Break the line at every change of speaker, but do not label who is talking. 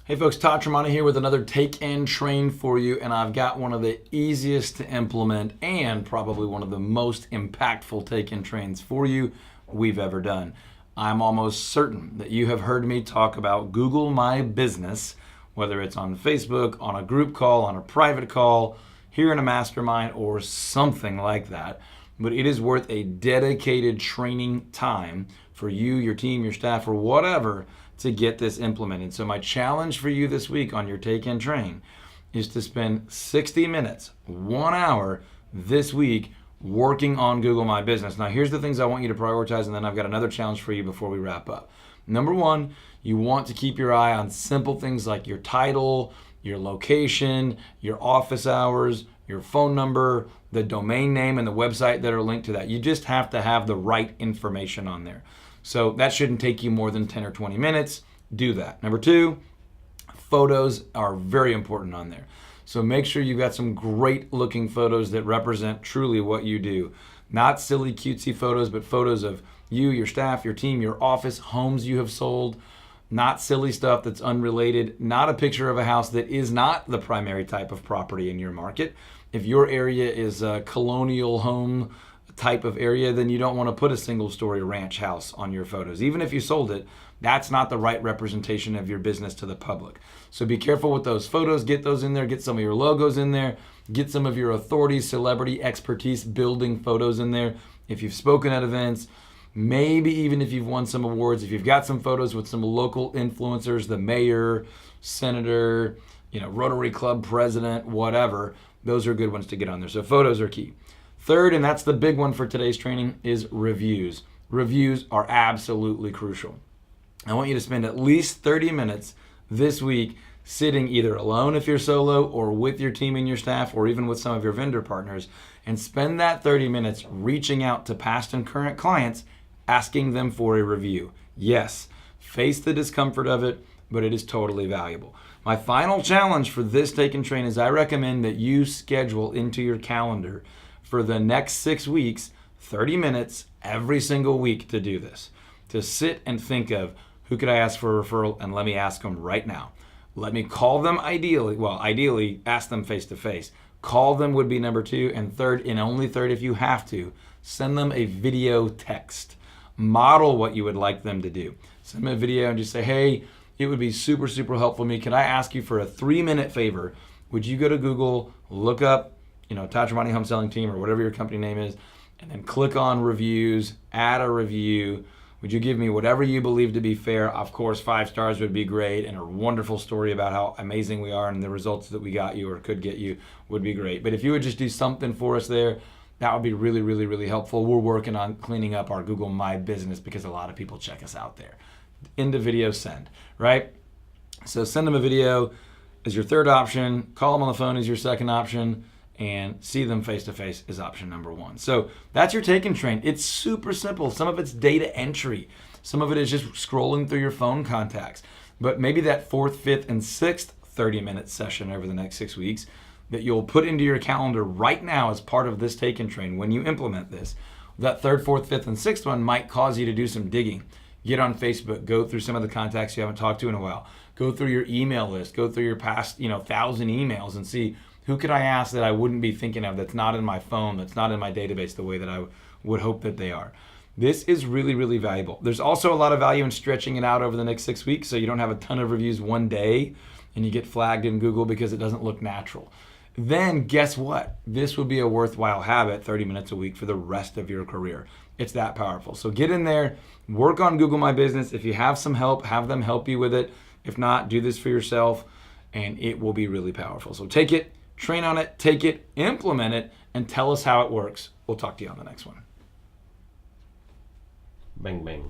Hey folks, Todd Tremonti here with another Take and Train for you, and I've got one of the easiest to implement and probably one of the most impactful take and trains for you we've ever done. I'm almost certain that you have heard me talk about Google My Business, whether it's on Facebook, on a group call, on a private call, here in a mastermind, or something like that. But it is worth a dedicated training time for you, your team, your staff, or whatever to get this implemented. So my challenge for you this week on your Take and Train is to spend 60 minutes, 1 hour this week working on Google My Business. Now here's the things I want you to prioritize, and then I've got another challenge for you before we wrap up. Number one, you want to keep your eye on simple things like your title, your location, your office hours, your phone number, the domain name, and the website that are linked to that. You just have to have the right information on there. So that shouldn't take you more than 10 or 20 minutes. Do that. Number two, photos are very important on there. So make sure you've got some great looking photos that represent truly what you do. Not silly cutesy photos, but photos of you, your staff, your team, your office, homes you have sold. Not silly stuff that's unrelated. Not a picture of a house that is not the primary type of property in your market. If your area is a colonial home type of area, then you don't want to put a single story ranch house on your photos. Even if you sold it, that's not the right representation of your business to the public. So be careful with those photos. Get those in there. Get some of your logos in there. Get some of your authority, celebrity, expertise building photos in there. If you've spoken at events, maybe even if you've won some awards, if you've got some photos with some local influencers, the mayor, senator, Rotary Club president, whatever, those are good ones to get on there. So photos are key. Third, and that's the big one for today's training, is reviews. Reviews are absolutely crucial. I want you to spend at least 30 minutes this week sitting either alone if you're solo, or with your team and your staff, or even with some of your vendor partners, and spend that 30 minutes reaching out to past and current clients, asking them for a review. Yes, face the discomfort of it, but it is totally valuable. My final challenge for this Take and Train is I recommend that you schedule into your calendar for the next 6 weeks, 30 minutes every single week to do this. To sit and think of, who could I ask for a referral, and let me ask them right now. Let me call them ideally ask them face to face. Call them would be number two, and third, and only third if you have to, send them a video text. Model what you would like them to do. Send them a video and just say, hey, it would be super, super helpful to me. Can I ask you for a 3-minute favor? Would you go to Google, look up, Todd Tremonti Home Selling Team or whatever your company name is, and then click on reviews, add a review. Would you give me whatever you believe to be fair? Of course, 5 stars would be great, and a wonderful story about how amazing we are and the results that we got you or could get you would be great. But if you would just do something for us there, that would be really, really, really helpful. We're working on cleaning up our Google My Business because a lot of people check us out there. Into video send, right? So send them a video as your third option, call them on the phone as your second option, and see them face to face is option number 1. So that's your Take and Train. It's super simple. Some of it's data entry. Some of it is just scrolling through your phone contacts. But maybe that 4th, 5th, and 6th 30-minute session over the next 6 weeks that you'll put into your calendar right now as part of this Take and Train when you implement this. That 3rd, 4th, 5th, and 6th one might cause you to do some digging. Get on Facebook, go through some of the contacts you haven't talked to in a while. Go through your email list, go through your past 1,000 emails and see, who could I ask that I wouldn't be thinking of, that's not in my phone, that's not in my database the way that I would hope that they are. This is really, really valuable. There's also a lot of value in stretching it out over the next 6 weeks so you don't have a ton of reviews one day and you get flagged in Google because it doesn't look natural. Then guess what? This would be a worthwhile habit, 30 minutes a week for the rest of your career. It's that powerful. So get in there, work on Google My Business. If you have some help, have them help you with it. If not, do this for yourself and it will be really powerful. So take it, train on it, take it, implement it, and tell us how it works. We'll talk to you on the next one.
Bang, bang.